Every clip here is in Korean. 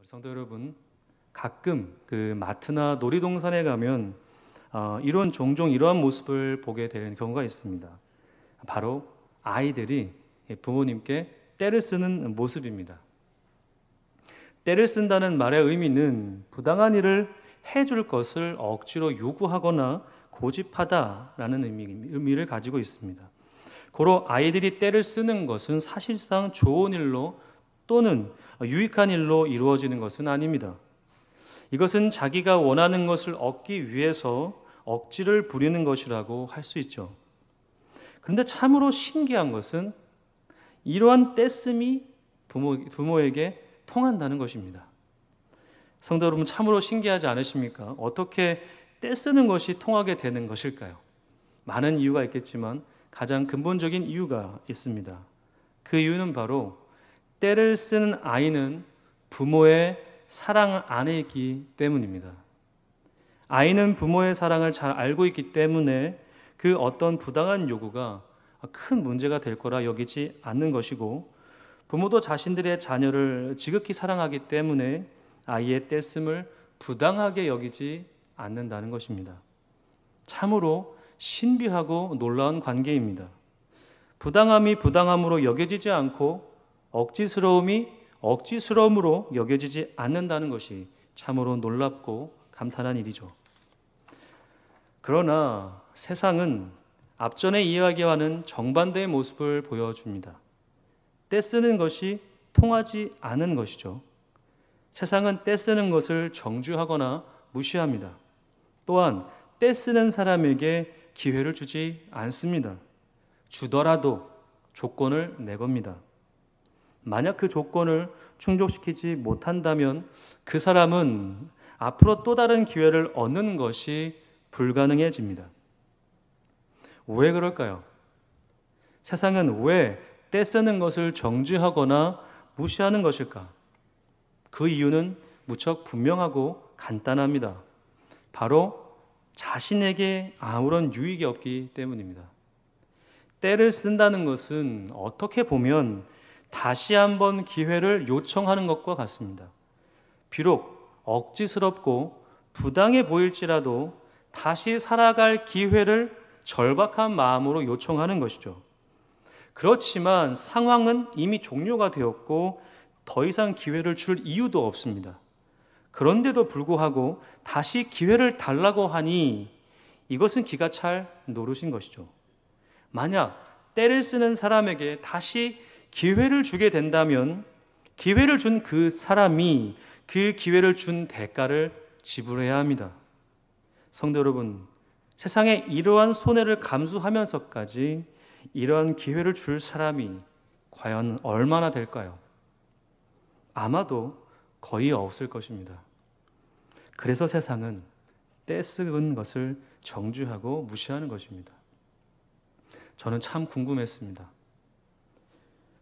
성도 여러분, 가끔 그 마트나 놀이동산에 가면 종종 이러한 모습을 보게 되는 경우가 있습니다. 바로 아이들이 부모님께 떼를 쓰는 모습입니다. 떼를 쓴다는 말의 의미는 부당한 일을 해줄 것을 억지로 요구하거나 고집하다라는 의미를 가지고 있습니다. 고로 아이들이 떼를 쓰는 것은 사실상 좋은 일로 또는 유익한 일로 이루어지는 것은 아닙니다. 이것은 자기가 원하는 것을 얻기 위해서 억지를 부리는 것이라고 할 수 있죠. 그런데 참으로 신기한 것은 이러한 떼쓰미 부모에게 통한다는 것입니다. 성도 여러분, 참으로 신기하지 않으십니까? 어떻게 떼쓰는 것이 통하게 되는 것일까요? 많은 이유가 있겠지만 가장 근본적인 이유가 있습니다. 그 이유는 바로 떼를 쓰는 아이는 부모의 사랑 안에 있기 때문입니다. 아이는 부모의 사랑을 잘 알고 있기 때문에 그 어떤 부당한 요구가 큰 문제가 될 거라 여기지 않는 것이고, 부모도 자신들의 자녀를 지극히 사랑하기 때문에 아이의 떼씀을 부당하게 여기지 않는다는 것입니다. 참으로 신비하고 놀라운 관계입니다. 부당함이 부당함으로 여겨지지 않고 억지스러움이 억지스러움으로 여겨지지 않는다는 것이 참으로 놀랍고 감탄한 일이죠. 그러나 세상은 앞전의 이야기와는 정반대의 모습을 보여줍니다. 떼쓰는 것이 통하지 않은 것이죠. 세상은 떼쓰는 것을 정죄하거나 무시합니다. 또한 떼쓰는 사람에게 기회를 주지 않습니다. 주더라도 조건을 내겁니다. 만약 그 조건을 충족시키지 못한다면 그 사람은 앞으로 또 다른 기회를 얻는 것이 불가능해집니다. 왜 그럴까요? 세상은 왜 떼쓰는 것을 정죄하거나 무시하는 것일까? 그 이유는 무척 분명하고 간단합니다. 바로 자신에게 아무런 유익이 없기 때문입니다. 떼를 쓴다는 것은 어떻게 보면 다시 한번 기회를 요청하는 것과 같습니다. 비록 억지스럽고 부당해 보일지라도 다시 살아갈 기회를 절박한 마음으로 요청하는 것이죠. 그렇지만 상황은 이미 종료가 되었고 더 이상 기회를 줄 이유도 없습니다. 그런데도 불구하고 다시 기회를 달라고 하니 이것은 기가 찰 노릇인 것이죠. 만약 떼를 쓰는 사람에게 다시 기회를 주게 된다면 기회를 준 그 사람이 그 기회를 준 대가를 지불해야 합니다. 성도 여러분, 세상에 이러한 손해를 감수하면서까지 이러한 기회를 줄 사람이 과연 얼마나 될까요? 아마도 거의 없을 것입니다. 그래서 세상은 떼쓰는 것을 정죄하고 무시하는 것입니다. 저는 참 궁금했습니다.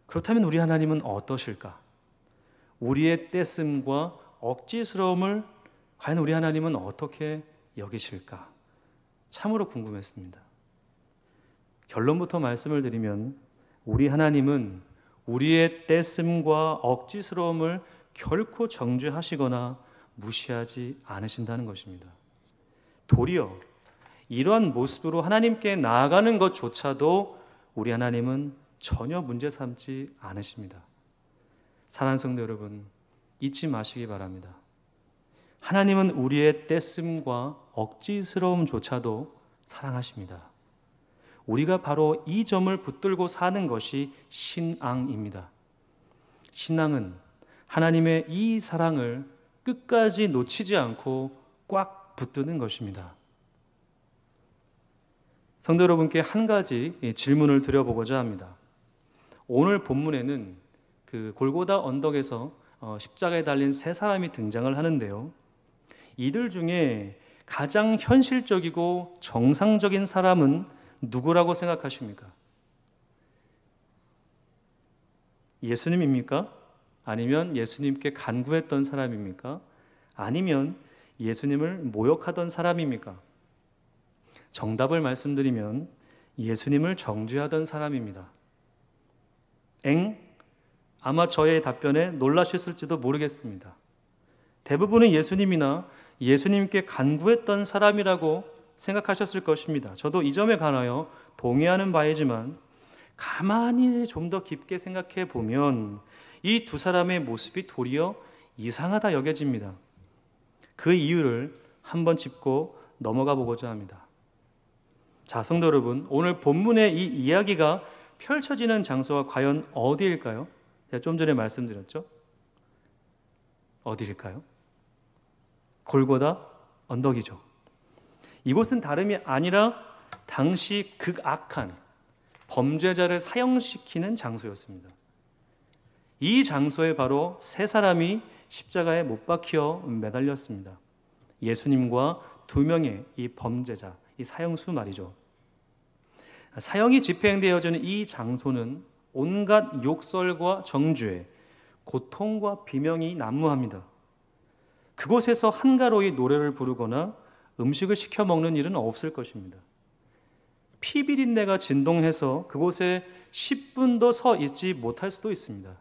그렇다면 우리 하나님은 어떠실까? 우리의 떼씀과 억지스러움을 과연 우리 하나님은 어떻게 여기실까? 참으로 궁금했습니다. 결론부터 말씀을 드리면 우리 하나님은 우리의 떼씀과 억지스러움을 결코 정죄하시거나 무시하지 않으신다는 것입니다. 도리어 이러한 모습으로 하나님께 나아가는 것조차도 우리 하나님은 전혀 문제 삼지 않으십니다. 사랑하는 성도 여러분, 잊지 마시기 바랍니다. 하나님은 우리의 떼씀과 억지스러움조차도 사랑하십니다. 우리가 바로 이 점을 붙들고 사는 것이 신앙입니다. 신앙은 하나님의 이 사랑을 끝까지 놓치지 않고 꽉 붙드는 것입니다. 성도 여러분께 한 가지 질문을 드려보고자 합니다. 오늘 본문에는 그 골고다 언덕에서 십자가에 달린 세 사람이 등장을 하는데요. 이들 중에 가장 현실적이고 정상적인 사람은 누구라고 생각하십니까? 예수님입니까? 아니면 예수님께 간구했던 사람입니까? 아니면 예수님을 모욕하던 사람입니까? 정답을 말씀드리면 예수님을 정죄하던 사람입니다. 아마 저의 답변에 놀라셨을지도 모르겠습니다. 대부분은 예수님이나 예수님께 간구했던 사람이라고 생각하셨을 것입니다. 저도 이 점에 관하여 동의하는 바이지만 가만히 좀 더 깊게 생각해 보면 이 두 사람의 모습이 도리어 이상하다 여겨집니다. 그 이유를 한번 짚고 넘어가 보고자 합니다. 자, 성도 여러분, 오늘 본문의 이 이야기가 펼쳐지는 장소가 과연 어디일까요? 제가 좀 전에 말씀드렸죠? 어디일까요? 골고다 언덕이죠. 이곳은 다름이 아니라 당시 극악한 범죄자를 사형시키는 장소였습니다. 이 장소에 바로 세 사람이 십자가에 못 박혀 매달렸습니다. 예수님과 두 명의 이 범죄자, 이 사형수 말이죠. 사형이 집행되어지는 이 장소는 온갖 욕설과 정죄, 고통과 비명이 난무합니다. 그곳에서 한가로이 노래를 부르거나 음식을 시켜 먹는 일은 없을 것입니다. 피비린내가 진동해서 그곳에 10분도 서 있지 못할 수도 있습니다.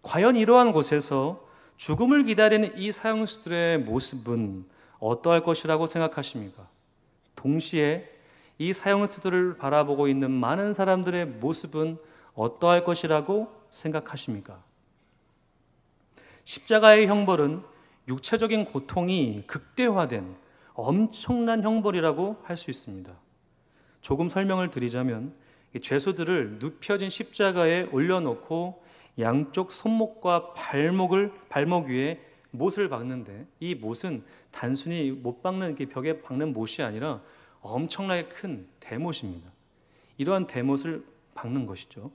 과연 이러한 곳에서 죽음을 기다리는 이 사형수들의 모습은 어떠할 것이라고 생각하십니까? 동시에 이 사형수들을 바라보고 있는 많은 사람들의 모습은 어떠할 것이라고 생각하십니까? 십자가의 형벌은 육체적인 고통이 극대화된 엄청난 형벌이라고 할 수 있습니다. 조금 설명을 드리자면 죄수들을 눕혀진 십자가에 올려놓고 양쪽 손목과 발목 위에 못을 박는데, 이 못은 단순히 못 박는 벽에 박는 못이 아니라 엄청나게 큰 대못입니다. 이러한 대못을 박는 것이죠.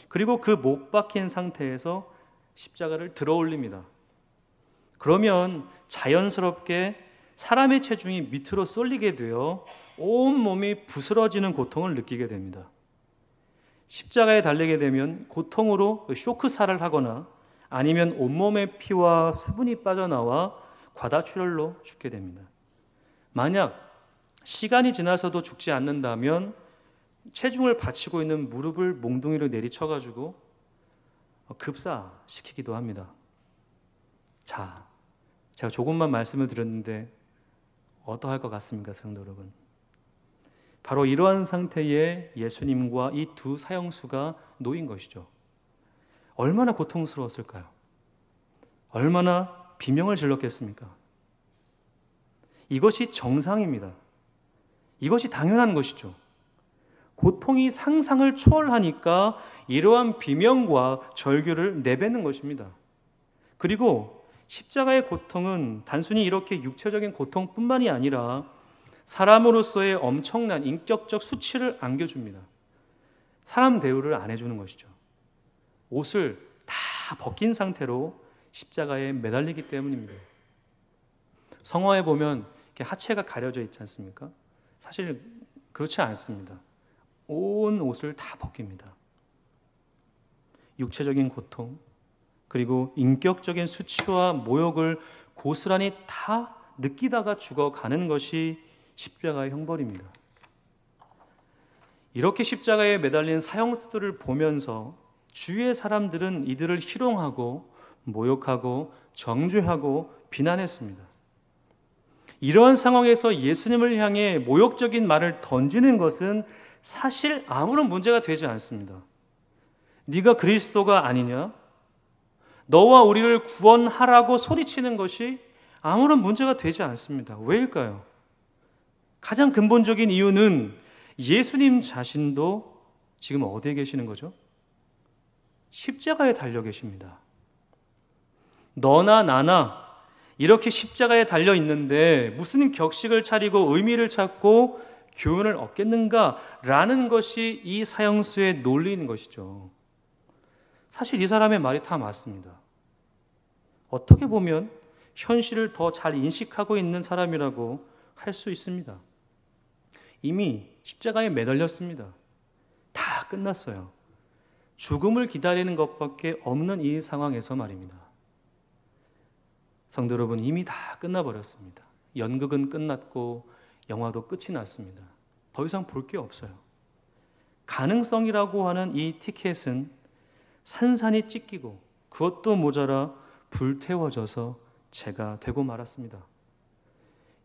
그리고 그 못 박힌 상태에서 십자가를 들어 올립니다. 그러면 자연스럽게 사람의 체중이 밑으로 쏠리게 되어 온몸이 부스러지는 고통을 느끼게 됩니다. 십자가에 달리게 되면 고통으로 쇼크살을 하거나 아니면 온몸의 피와 수분이 빠져나와 과다출혈로 죽게 됩니다. 만약 시간이 지나서도 죽지 않는다면 체중을 받치고 있는 무릎을 몽둥이로 내리쳐가지고 급사시키기도 합니다. 자, 제가 조금만 말씀을 드렸는데 어떠할 것 같습니까, 성도 여러분? 바로 이러한 상태에 예수님과 이 두 사형수가 놓인 것이죠. 얼마나 고통스러웠을까요? 얼마나 비명을 질렀겠습니까? 이것이 정상입니다. 이것이 당연한 것이죠. 고통이 상상을 초월하니까 이러한 비명과 절규를 내뱉는 것입니다. 그리고 십자가의 고통은 단순히 이렇게 육체적인 고통뿐만이 아니라 사람으로서의 엄청난 인격적 수치를 안겨줍니다. 사람 대우를 안 해주는 것이죠. 옷을 다 벗긴 상태로 십자가에 매달리기 때문입니다. 성화에 보면 이렇게 하체가 가려져 있지 않습니까? 사실 그렇지 않습니다. 온 옷을 다 벗깁니다. 육체적인 고통, 그리고 인격적인 수치와 모욕을 고스란히 다 느끼다가 죽어가는 것이 십자가의 형벌입니다. 이렇게 십자가에 매달린 사형수들을 보면서 주위의 사람들은 이들을 희롱하고 모욕하고 정죄하고 비난했습니다. 이러한 상황에서 예수님을 향해 모욕적인 말을 던지는 것은 사실 아무런 문제가 되지 않습니다. 네가 그리스도가 아니냐? 너와 우리를 구원하라고 소리치는 것이 아무런 문제가 되지 않습니다. 왜일까요? 가장 근본적인 이유는 예수님 자신도 지금 어디에 계시는 거죠? 십자가에 달려 계십니다. 너나 나나 이렇게 십자가에 달려 있는데 무슨 격식을 차리고 의미를 찾고 교훈을 얻겠는가라는 것이 이 사형수의 논리인 것이죠. 사실 이 사람의 말이 다 맞습니다. 어떻게 보면 현실을 더 잘 인식하고 있는 사람이라고 할 수 있습니다. 이미 십자가에 매달렸습니다. 다 끝났어요. 죽음을 기다리는 것밖에 없는 이 상황에서 말입니다. 성도 여러분, 이미 다 끝나버렸습니다. 연극은 끝났고 영화도 끝이 났습니다. 더 이상 볼 게 없어요. 가능성이라고 하는 이 티켓은 산산이 찢기고 그것도 모자라 불태워져서 재가 되고 말았습니다.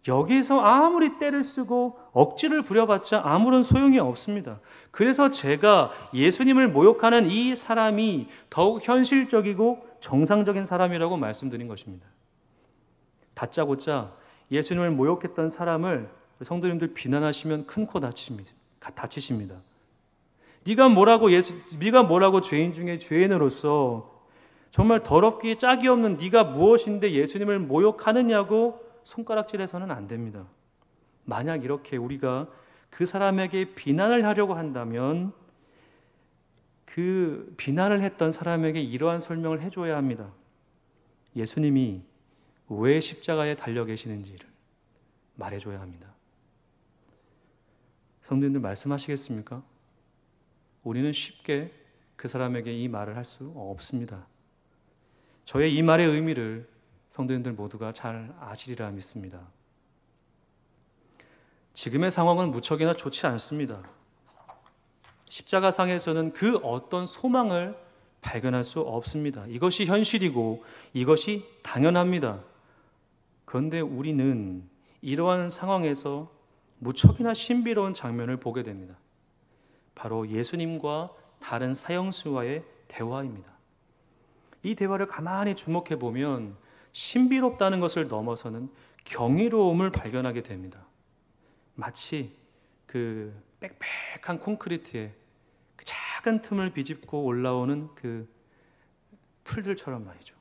여기서 아무리 떼를 쓰고 억지를 부려봤자 아무런 소용이 없습니다. 그래서 제가 예수님을 모욕하는 이 사람이 더욱 현실적이고 정상적인 사람이라고 말씀드린 것입니다. 다짜고짜 예수님을 모욕했던 사람을 성도님들 비난하시면 큰 코 다치십니다. 네가 뭐라고 죄인 중에 죄인으로서 정말 더럽기에 짝이 없는 네가 무엇인데 예수님을 모욕하느냐고 손가락질해서는 안 됩니다. 만약 이렇게 우리가 그 사람에게 비난을 하려고 한다면 그 비난을 했던 사람에게 이러한 설명을 해줘야 합니다. 예수님이 왜 십자가에 달려 계시는지를 말해줘야 합니다. 성도님들 말씀하시겠습니까? 우리는 쉽게 그 사람에게 이 말을 할 수 없습니다. 저의 이 말의 의미를 성도님들 모두가 잘 아시리라 믿습니다. 지금의 상황은 무척이나 좋지 않습니다. 십자가상에서는 그 어떤 소망을 발견할 수 없습니다. 이것이 현실이고 이것이 당연합니다. 그런데 우리는 이러한 상황에서 무척이나 신비로운 장면을 보게 됩니다. 바로 예수님과 다른 사형수와의 대화입니다. 이 대화를 가만히 주목해 보면 신비롭다는 것을 넘어서는 경이로움을 발견하게 됩니다. 마치 그 빽빽한 콘크리트에 그 작은 틈을 비집고 올라오는 그 풀들처럼 말이죠.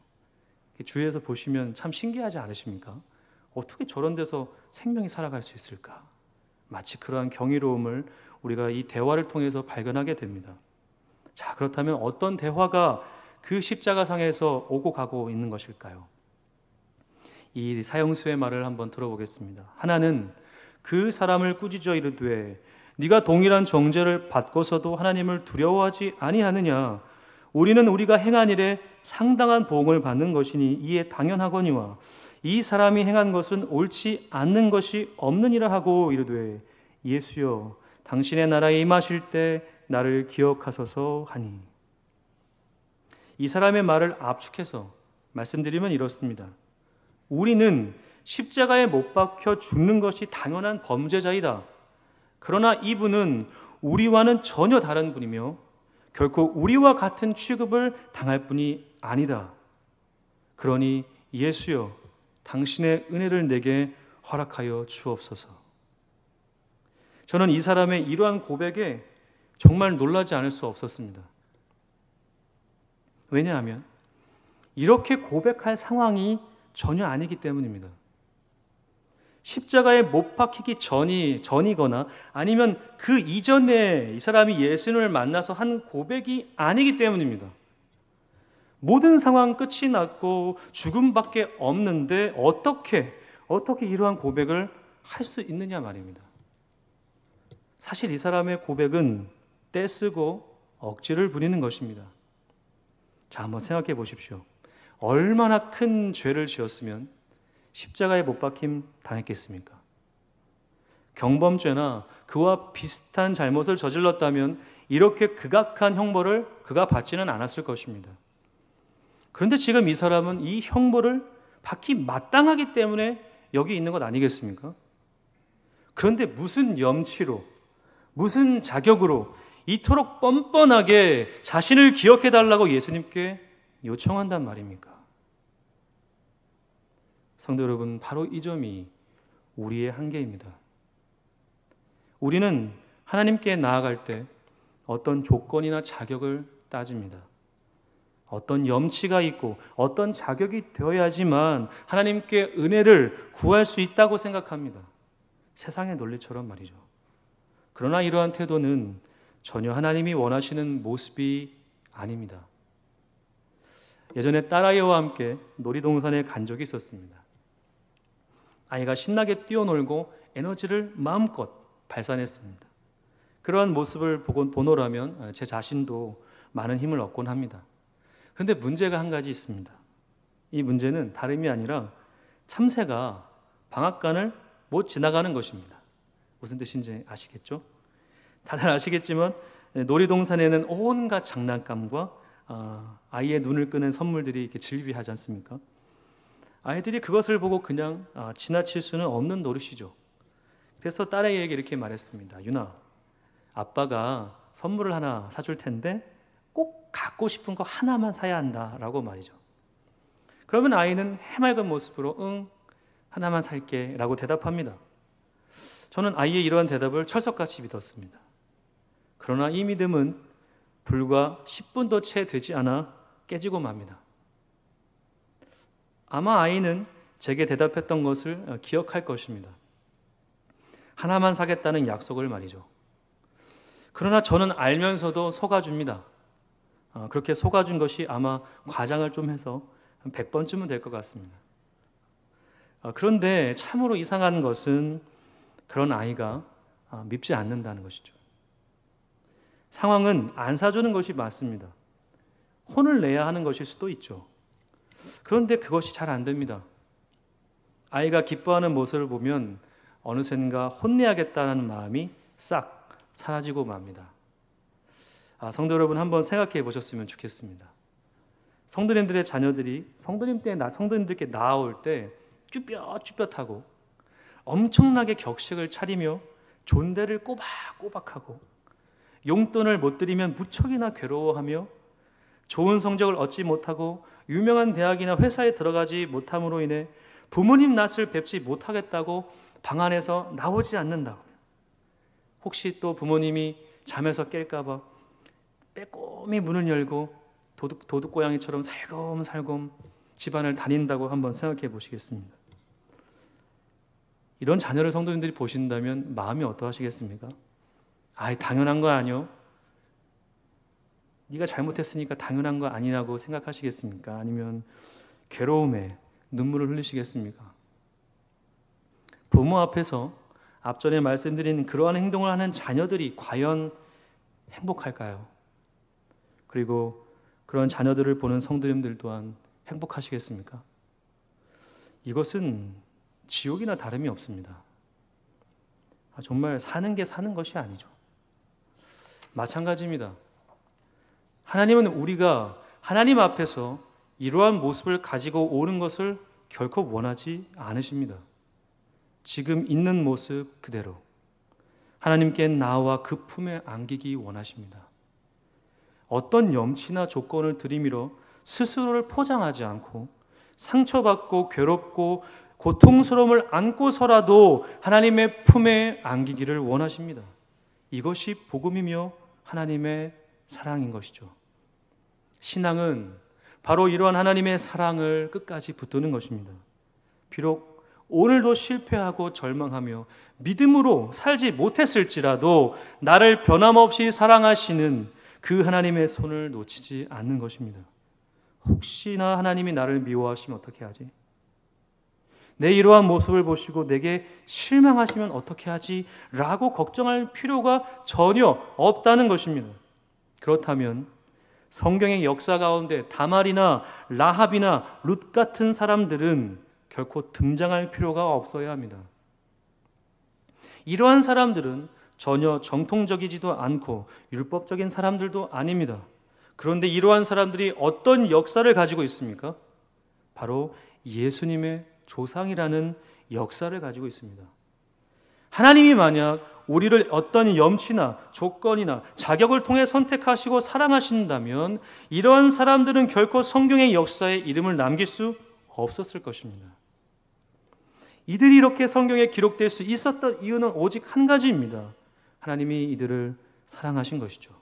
주위에서 보시면 참 신기하지 않으십니까? 어떻게 저런 데서 생명이 살아갈 수 있을까? 마치 그러한 경이로움을 우리가 이 대화를 통해서 발견하게 됩니다. 자, 그렇다면 어떤 대화가 그 십자가상에서 오고 가고 있는 것일까요? 이 사형수의 말을 한번 들어보겠습니다. 하나는 그 사람을 꾸짖어 이르되 네가 동일한 정죄를 받고서도 하나님을 두려워하지 아니하느냐? 우리는 우리가 행한 일에 상당한 보응을 받는 것이니 이에 당연하거니와 이 사람이 행한 것은 옳지 않는 것이 없느니라 하고 이르되 예수여 당신의 나라에 임하실 때 나를 기억하소서 하니. 이 사람의 말을 압축해서 말씀드리면 이렇습니다. 우리는 십자가에 못 박혀 죽는 것이 당연한 범죄자이다. 그러나 이분은 우리와는 전혀 다른 분이며 결코 우리와 같은 취급을 당할 분이 아니다. 그러니 예수여 당신의 은혜를 내게 허락하여 주옵소서. 저는 이 사람의 이러한 고백에 정말 놀라지 않을 수 없었습니다. 왜냐하면 이렇게 고백할 상황이 전혀 아니기 때문입니다. 십자가에 못 박히기 전이거나 아니면 그 이전에 이 사람이 예수님을 만나서 한 고백이 아니기 때문입니다. 모든 상황 끝이 났고 죽음밖에 없는데 어떻게 이러한 고백을 할 수 있느냐 말입니다. 사실 이 사람의 고백은 떼쓰고 억지를 부리는 것입니다. 자, 한번 생각해 보십시오. 얼마나 큰 죄를 지었으면 십자가에 못 박힘 당했겠습니까? 경범죄나 그와 비슷한 잘못을 저질렀다면 이렇게 극악한 형벌을 그가 받지는 않았을 것입니다. 그런데 지금 이 사람은 이 형벌을 받기 마땅하기 때문에 여기 있는 것 아니겠습니까? 그런데 무슨 염치로, 무슨 자격으로 이토록 뻔뻔하게 자신을 기억해달라고 예수님께 요청한단 말입니까? 성도 여러분, 바로 이 점이 우리의 한계입니다. 우리는 하나님께 나아갈 때 어떤 조건이나 자격을 따집니다. 어떤 염치가 있고 어떤 자격이 되어야지만 하나님께 은혜를 구할 수 있다고 생각합니다. 세상의 논리처럼 말이죠. 그러나 이러한 태도는 전혀 하나님이 원하시는 모습이 아닙니다. 예전에 딸아이와 함께 놀이동산에 간 적이 있었습니다. 아이가 신나게 뛰어놀고 에너지를 마음껏 발산했습니다. 그러한 모습을 보노라면 제 자신도 많은 힘을 얻곤 합니다. 그런데 문제가 한 가지 있습니다. 이 문제는 다름이 아니라 참새가 방앗간을 못 지나가는 것입니다. 무슨 뜻인지 아시겠죠? 다들 아시겠지만 놀이동산에는 온갖 장난감과 아이의 눈을 끄는 선물들이 이렇게 즐비하지 않습니까? 아이들이 그것을 보고 그냥 지나칠 수는 없는 노릇이죠. 그래서 딸에게 이렇게 말했습니다. 유나, 아빠가 선물을 하나 사줄 텐데 꼭 갖고 싶은 거 하나만 사야 한다라고 말이죠. 그러면 아이는 해맑은 모습으로 응, 하나만 살게 라고 대답합니다. 저는 아이의 이러한 대답을 철석같이 믿었습니다. 그러나 이 믿음은 불과 10분도 채 되지 않아 깨지고 맙니다. 아마 아이는 제게 대답했던 것을 기억할 것입니다. 하나만 사겠다는 약속을 말이죠. 그러나 저는 알면서도 속아줍니다. 그렇게 속아준 것이 아마 과장을 좀 해서 한 100번쯤은 될 것 같습니다. 그런데 참으로 이상한 것은 그런 아이가 밉지 않는다는 것이죠. 상황은 안 사주는 것이 맞습니다. 혼을 내야 하는 것일 수도 있죠. 그런데 그것이 잘 안 됩니다. 아이가 기뻐하는 모습을 보면 어느샌가 혼내야겠다는 마음이 싹 사라지고 맙니다. 성도 여러분, 한번 생각해 보셨으면 좋겠습니다. 성도님들의 자녀들이 성도님들께 나아올 때 쭈뼛쭈뼛하고 엄청나게 격식을 차리며 존대를 꼬박꼬박하고 용돈을 못 드리면 무척이나 괴로워하며 좋은 성적을 얻지 못하고 유명한 대학이나 회사에 들어가지 못함으로 인해 부모님 낯을 뵙지 못하겠다고 방 안에서 나오지 않는다. 혹시 또 부모님이 잠에서 깰까 봐 빼꼼히 문을 열고 도둑고양이처럼 살금살금 집안을 다닌다고 한번 생각해 보시겠습니다. 이런 자녀를 성도님들이 보신다면 마음이 어떠하시겠습니까? 당연한 거 아니요? 네가 잘못했으니까 당연한 거 아니라고 생각하시겠습니까? 아니면 괴로움에 눈물을 흘리시겠습니까? 부모 앞에서 앞전에 말씀드린 그러한 행동을 하는 자녀들이 과연 행복할까요? 그리고 그런 자녀들을 보는 성도님들 또한 행복하시겠습니까? 이것은 지옥이나 다름이 없습니다. 정말 사는 게 사는 것이 아니죠. 마찬가지입니다. 하나님은 우리가 하나님 앞에서 이러한 모습을 가지고 오는 것을 결코 원하지 않으십니다. 지금 있는 모습 그대로 하나님께 나와 그 품에 안기기 원하십니다. 어떤 염치나 조건을 들이밀어 스스로를 포장하지 않고 상처받고 괴롭고 고통스러움을 안고서라도 하나님의 품에 안기기를 원하십니다. 이것이 복음이며 하나님의 사랑인 것이죠. 신앙은 바로 이러한 하나님의 사랑을 끝까지 붙드는 것입니다. 비록 오늘도 실패하고 절망하며 믿음으로 살지 못했을지라도 나를 변함없이 사랑하시는 그 하나님의 손을 놓치지 않는 것입니다. 혹시나 하나님이 나를 미워하시면 어떻게 하지? 내 이러한 모습을 보시고 내게 실망하시면 어떻게 하지? 라고 걱정할 필요가 전혀 없다는 것입니다. 그렇다면 성경의 역사 가운데 다말이나 라합이나 룻 같은 사람들은 결코 등장할 필요가 없어야 합니다. 이러한 사람들은 전혀 정통적이지도 않고 율법적인 사람들도 아닙니다. 그런데 이러한 사람들이 어떤 역사를 가지고 있습니까? 바로 예수님의 조상이라는 역사를 가지고 있습니다. 하나님이 만약 우리를 어떤 염치나 조건이나 자격을 통해 선택하시고 사랑하신다면 이러한 사람들은 결코 성경의 역사에 이름을 남길 수 없었을 것입니다. 이들이 이렇게 성경에 기록될 수 있었던 이유는 오직 한 가지입니다. 하나님이 이들을 사랑하신 것이죠.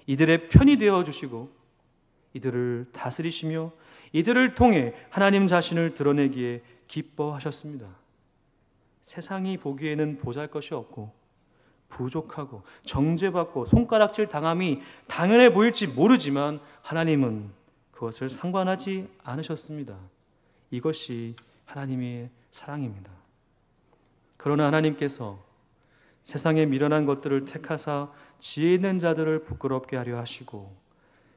이들의 편이 되어주시고 이들을 다스리시며 이들을 통해 하나님 자신을 드러내기에 기뻐하셨습니다. 세상이 보기에는 보잘것이 없고 부족하고 정죄받고 손가락질 당함이 당연해 보일지 모르지만 하나님은 그것을 상관하지 않으셨습니다. 이것이 하나님의 사랑입니다. 그러나 하나님께서 세상에 미련한 것들을 택하사 지혜 있는 자들을 부끄럽게 하려 하시고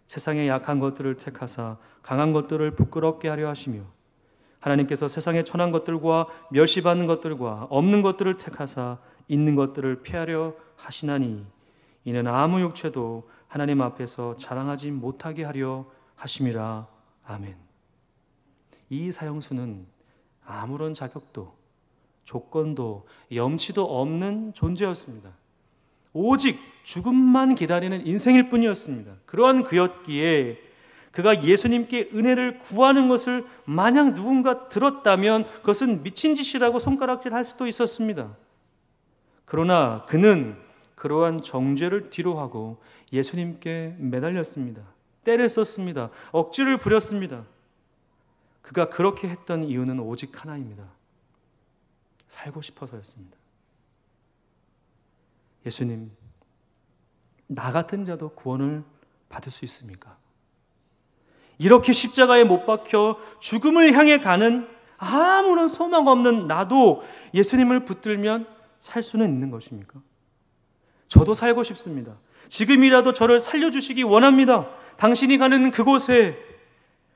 세상에 약한 것들을 택하사 강한 것들을 부끄럽게 하려 하시며 하나님께서 세상에 천한 것들과 멸시받는 것들과 없는 것들을 택하사 있는 것들을 피하려 하시나니 이는 아무 육체도 하나님 앞에서 자랑하지 못하게 하려 하심이라. 아멘. 이 사형수는 아무런 자격도 조건도 염치도 없는 존재였습니다. 오직 죽음만 기다리는 인생일 뿐이었습니다. 그러한 그였기에 그가 예수님께 은혜를 구하는 것을 만약 누군가 들었다면 그것은 미친 짓이라고 손가락질할 수도 있었습니다. 그러나 그는 그러한 정죄를 뒤로하고 예수님께 매달렸습니다. 때를 썼습니다. 억지를 부렸습니다. 그가 그렇게 했던 이유는 오직 하나입니다. 살고 싶어서였습니다. 예수님, 나 같은 자도 구원을 받을 수 있습니까? 이렇게 십자가에 못 박혀 죽음을 향해 가는 아무런 소망 없는 나도 예수님을 붙들면 살 수는 있는 것입니까? 저도 살고 싶습니다. 지금이라도 저를 살려주시기 원합니다. 당신이 가는 그곳에,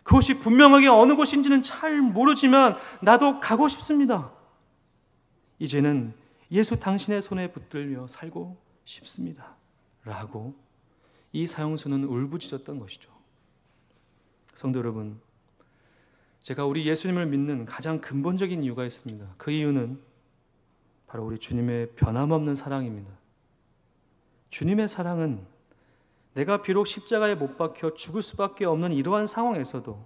그곳이 분명하게 어느 곳인지는 잘 모르지만 나도 가고 싶습니다. 이제는 예수 당신의 손에 붙들려 살고 싶습니다. 라고 이 사형수는 울부짖었던 것이죠. 성도 여러분, 제가 우리 예수님을 믿는 가장 근본적인 이유가 있습니다. 그 이유는 바로 우리 주님의 변함없는 사랑입니다. 주님의 사랑은 내가 비록 십자가에 못 박혀 죽을 수밖에 없는 이러한 상황에서도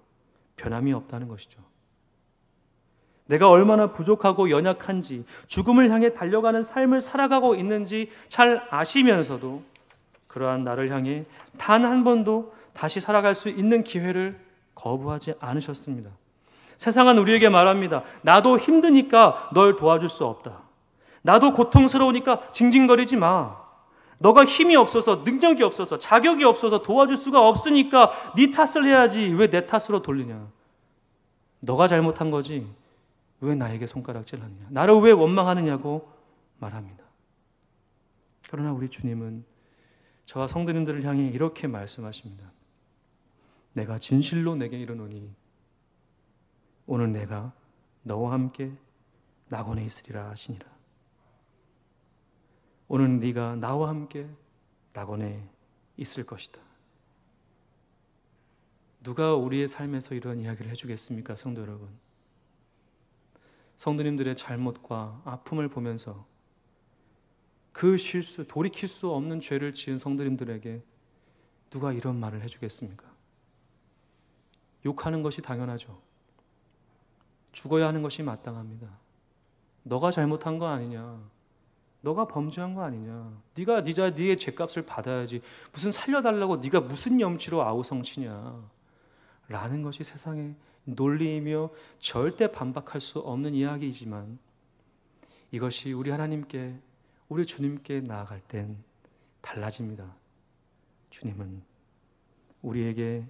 변함이 없다는 것이죠. 내가 얼마나 부족하고 연약한지, 죽음을 향해 달려가는 삶을 살아가고 있는지 잘 아시면서도 그러한 나를 향해 단 한 번도 다시 살아갈 수 있는 기회를 거부하지 않으셨습니다. 세상은 우리에게 말합니다. 나도 힘드니까 널 도와줄 수 없다. 나도 고통스러우니까 징징거리지 마. 너가 힘이 없어서, 능력이 없어서, 자격이 없어서 도와줄 수가 없으니까 네 탓을 해야지 왜 내 탓으로 돌리냐. 너가 잘못한 거지 왜 나에게 손가락질 하느냐, 나를 왜 원망하느냐고 말합니다. 그러나 우리 주님은 저와 성도님들을 향해 이렇게 말씀하십니다. 내가 진실로 내게 이르노니 오늘 내가 너와 함께 낙원에 있으리라 하시니라. 오늘 네가 나와 함께 낙원에 있을 것이다. 누가 우리의 삶에서 이런 이야기를 해주겠습니까? 성도 여러분, 성도님들의 잘못과 아픔을 보면서 그 실수, 돌이킬 수 없는 죄를 지은 성도님들에게 누가 이런 말을 해주겠습니까? 욕하는 것이 당연하죠. 죽어야 하는 것이 마땅합니다. 너가 잘못한 거 아니냐, 너가 범죄한 거 아니냐, 네가 네의 죄값을 받아야지, 무슨 살려달라고 네가 무슨 염치로 아우성치냐 라는 것이 세상의 논리이며 절대 반박할 수 없는 이야기이지만 이것이 우리 하나님께, 우리 주님께 나아갈 땐 달라집니다. 주님은 우리에게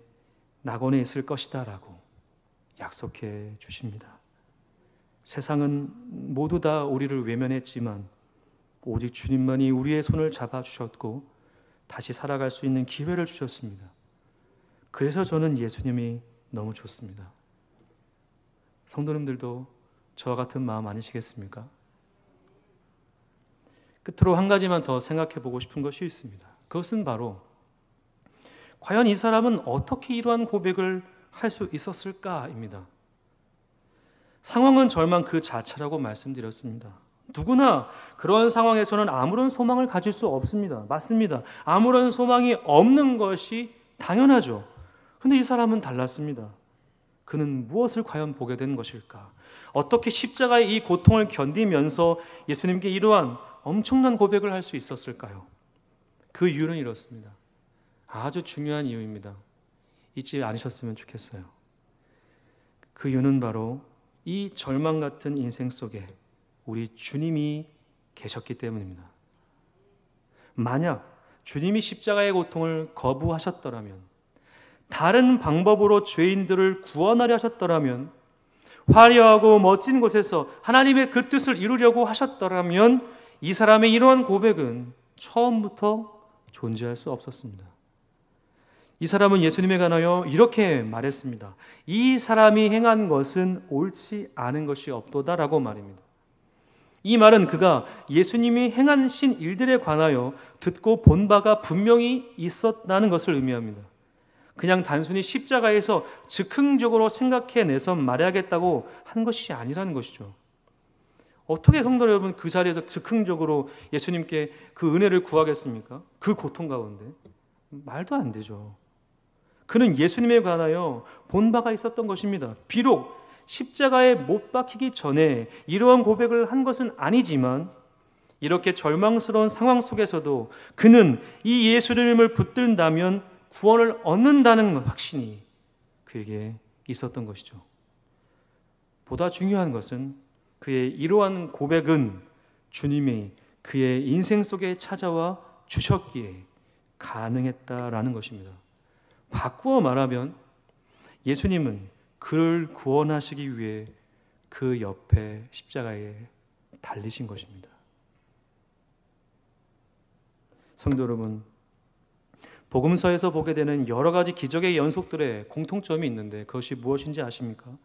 낙원에 있을 것이다 라고 약속해 주십니다. 세상은 모두 다 우리를 외면했지만 오직 주님만이 우리의 손을 잡아주셨고 다시 살아갈 수 있는 기회를 주셨습니다. 그래서 저는 예수님이 너무 좋습니다. 성도님들도 저와 같은 마음 아니시겠습니까? 끝으로 한 가지만 더 생각해 보고 싶은 것이 있습니다. 그것은 바로 과연 이 사람은 어떻게 이러한 고백을 할 수 있었을까입니다. 상황은 절망 그 자체라고 말씀드렸습니다. 누구나 그런 상황에서는 아무런 소망을 가질 수 없습니다. 맞습니다. 아무런 소망이 없는 것이 당연하죠. 그런데 이 사람은 달랐습니다. 그는 무엇을 과연 보게 된 것일까? 어떻게 십자가의 이 고통을 견디면서 예수님께 이러한 엄청난 고백을 할 수 있었을까요? 그 이유는 이렇습니다. 아주 중요한 이유입니다. 잊지 않으셨으면 좋겠어요. 그 이유는 바로 이 절망 같은 인생 속에 우리 주님이 계셨기 때문입니다. 만약 주님이 십자가의 고통을 거부하셨더라면, 다른 방법으로 죄인들을 구원하려 하셨더라면, 화려하고 멋진 곳에서 하나님의 그 뜻을 이루려고 하셨더라면 이 사람의 이러한 고백은 처음부터 존재할 수 없었습니다. 이 사람은 예수님에 관하여 이렇게 말했습니다. 이 사람이 행한 것은 옳지 않은 것이 없도다라고 말입니다. 이 말은 그가 예수님이 행하신 일들에 관하여 듣고 본 바가 분명히 있었다는 것을 의미합니다. 그냥 단순히 십자가에서 즉흥적으로 생각해내서 말해야겠다고 한 것이 아니라는 것이죠. 어떻게 성도 여러분 그 자리에서 즉흥적으로 예수님께 그 은혜를 구하겠습니까? 그 고통 가운데. 말도 안 되죠. 그는 예수님에 관하여 본 바가 있었던 것입니다. 비록 십자가에 못 박히기 전에 이러한 고백을 한 것은 아니지만 이렇게 절망스러운 상황 속에서도 그는 이 예수님을 붙든다면 구원을 얻는다는 확신이 그에게 있었던 것이죠. 보다 중요한 것은 그의 이러한 고백은 주님이 그의 인생 속에 찾아와 주셨기에 가능했다라는 것입니다. 바꾸어 말하면 예수님은 그를 구원하시기 위해 그 옆에 십자가에 달리신 것입니다. 성도 여러분, 복음서에서 보게 되는 여러 가지 기적의 연속들의 공통점이 있는데 그것이 무엇인지 아십니까?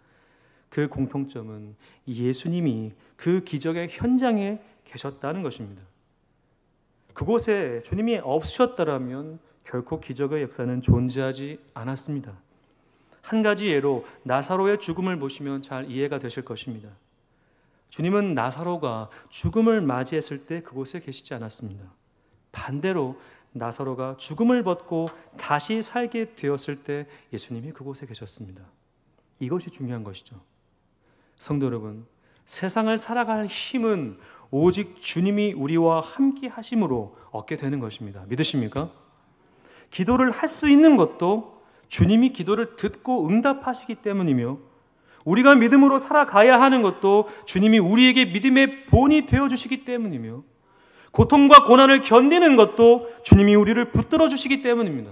그 공통점은 예수님이 그 기적의 현장에 계셨다는 것입니다. 그곳에 주님이 없으셨다면 결코 기적의 역사는 존재하지 않았습니다. 한 가지 예로 나사로의 죽음을 보시면 잘 이해가 되실 것입니다. 주님은 나사로가 죽음을 맞이했을 때 그곳에 계시지 않았습니다. 반대로 나사로가 죽음을 벗고 다시 살게 되었을 때 예수님이 그곳에 계셨습니다. 이것이 중요한 것이죠. 성도 여러분, 세상을 살아갈 힘은 오직 주님이 우리와 함께 하심으로 얻게 되는 것입니다. 믿으십니까? 기도를 할 수 있는 것도 주님이 기도를 듣고 응답하시기 때문이며 우리가 믿음으로 살아가야 하는 것도 주님이 우리에게 믿음의 본이 되어주시기 때문이며 고통과 고난을 견디는 것도 주님이 우리를 붙들어 주시기 때문입니다.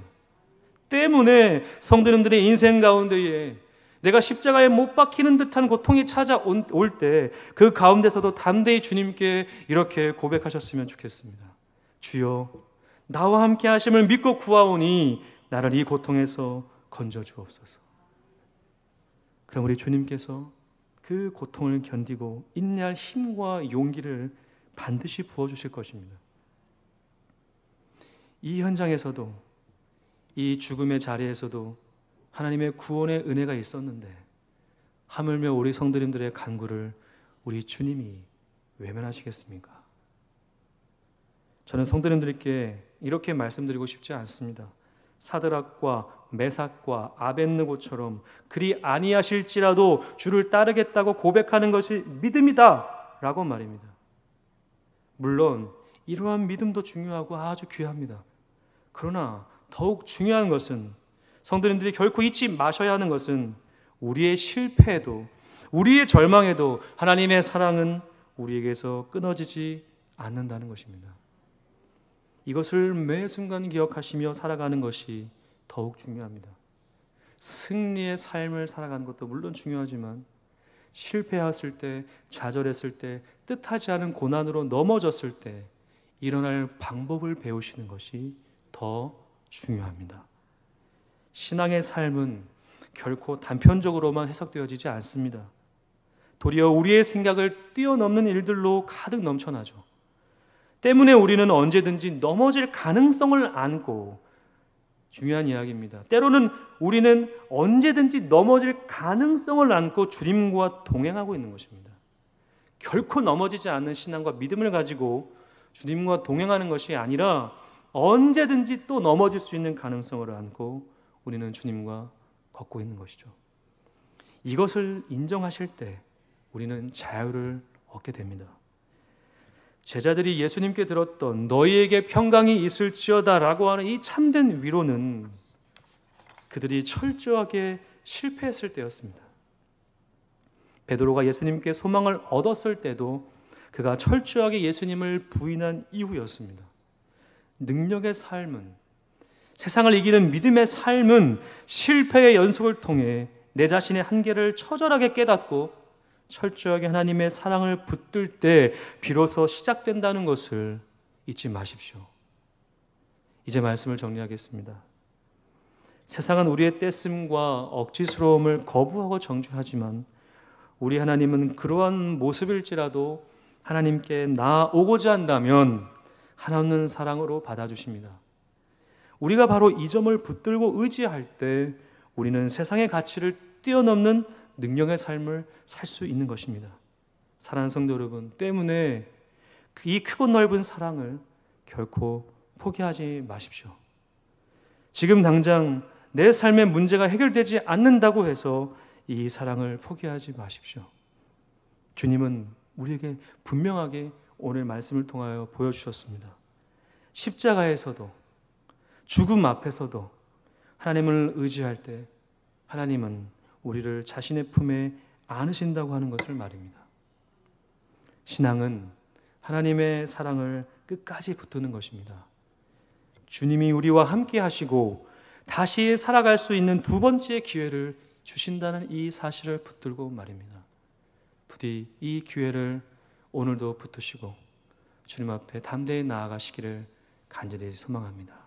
때문에 성도님들의 인생 가운데에 내가 십자가에 못 박히는 듯한 고통이 찾아올 때 그 가운데서도 담대히 주님께 이렇게 고백하셨으면 좋겠습니다. 주여, 나와 함께 하심을 믿고 구하오니 나를 이 고통에서 건져 주옵소서. 그럼 우리 주님께서 그 고통을 견디고 인내할 힘과 용기를 반드시 부어주실 것입니다. 이 현장에서도, 이 죽음의 자리에서도 하나님의 구원의 은혜가 있었는데 하물며 우리 성도님들의 간구를 우리 주님이 외면하시겠습니까? 저는 성도님들께 이렇게 말씀드리고 싶지 않습니다. 사드락과 메삭과 아벳느고처럼 그리 아니하실지라도 주를 따르겠다고 고백하는 것이 믿음이다 라고 말입니다. 물론 이러한 믿음도 중요하고 아주 귀합니다. 그러나 더욱 중요한 것은 성도님들이 결코 잊지 마셔야 하는 것은 우리의 실패에도 우리의 절망에도 하나님의 사랑은 우리에게서 끊어지지 않는다는 것입니다. 이것을 매 순간 기억하시며 살아가는 것이 더욱 중요합니다. 승리의 삶을 살아가는 것도 물론 중요하지만 실패했을 때, 좌절했을 때, 뜻하지 않은 고난으로 넘어졌을 때 일어날 방법을 배우시는 것이 더 중요합니다. 신앙의 삶은 결코 단편적으로만 해석되어지지 않습니다. 도리어 우리의 생각을 뛰어넘는 일들로 가득 넘쳐나죠. 때문에 우리는 언제든지 넘어질 가능성을 안고, 중요한 이야기입니다. 때로는 우리는 언제든지 넘어질 가능성을 안고 주님과 동행하고 있는 것입니다. 결코 넘어지지 않는 신앙과 믿음을 가지고 주님과 동행하는 것이 아니라 언제든지 또 넘어질 수 있는 가능성을 안고 우리는 주님과 걷고 있는 것이죠. 이것을 인정하실 때 우리는 자유를 얻게 됩니다. 제자들이 예수님께 들었던 너희에게 평강이 있을지어다 라고 하는 이 참된 위로는 그들이 철저하게 실패했을 때였습니다. 베드로가 예수님께 소망을 얻었을 때도 그가 철저하게 예수님을 부인한 이후였습니다. 능력의 삶은, 세상을 이기는 믿음의 삶은 실패의 연속을 통해 내 자신의 한계를 처절하게 깨닫고 철저하게 하나님의 사랑을 붙들 때 비로소 시작된다는 것을 잊지 마십시오. 이제 말씀을 정리하겠습니다. 세상은 우리의 떼씀과 억지스러움을 거부하고 정죄하지만 우리 하나님은 그러한 모습일지라도 하나님께 나아오고자 한다면 한없는 사랑으로 받아주십니다. 우리가 바로 이 점을 붙들고 의지할 때 우리는 세상의 가치를 뛰어넘는 능력의 삶을 살 수 있는 것입니다. 사랑하는 성도 여러분, 때문에 이 크고 넓은 사랑을 결코 포기하지 마십시오. 지금 당장 내 삶의 문제가 해결되지 않는다고 해서 이 사랑을 포기하지 마십시오. 주님은 우리에게 분명하게 오늘 말씀을 통하여 보여주셨습니다. 십자가에서도 죽음 앞에서도 하나님을 의지할 때 하나님은 우리를 자신의 품에 안으신다고 하는 것을 말입니다. 신앙은 하나님의 사랑을 끝까지 붙드는 것입니다. 주님이 우리와 함께 하시고 다시 살아갈 수 있는 두 번째 기회를 주신다는 이 사실을 붙들고 말입니다. 부디 이 기회를 오늘도 붙드시고 주님 앞에 담대히 나아가시기를 간절히 소망합니다.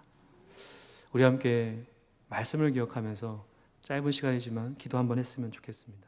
우리 함께 말씀을 기억하면서 짧은 시간이지만 기도 한번 했으면 좋겠습니다.